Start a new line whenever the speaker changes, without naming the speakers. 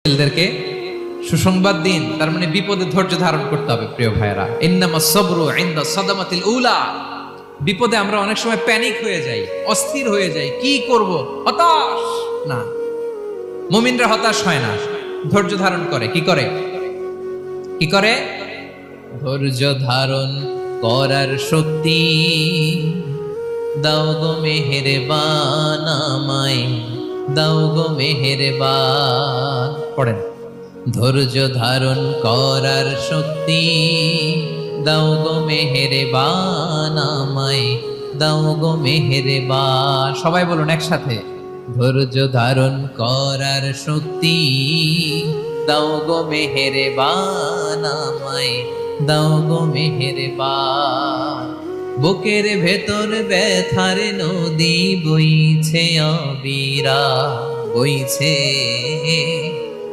ছেলেদেরকে সুসংবাদ দিন, তার মানে বিপদে ধৈর্য ধারণ করতে হবে। প্রিয় ভাইয়েরা, ইন্নামাস সাবরু ইনদা সাদামাতিল উলা। বিপদে আমরা অনেক সময় প্যানিক হয়ে যাই, অস্থির হয়ে যাই, কি করব, হতাশ। না, মুমিনরা হতাশ হয় না, ধৈর্য ধারণ করে। কি করে? কি করে? ধৈর্য ধারণ করার শক্তি দাও গো মেহেরবান আমায়, দাও গো মেহেরবান। পড়েন, ধৈর্য ধারণ করার শক্তি দাও গো মেহেরবান আমায়, দাও গো মেহেরবান। সবাই বলুন একসাথে, ধৈর্য ধারণ করার শক্তি দাও গো মেহেরবান আমায়, দাও গো মেহেরবান। বুকের ভেতর ব্যথার নদী বইছে অবিরা, বইছে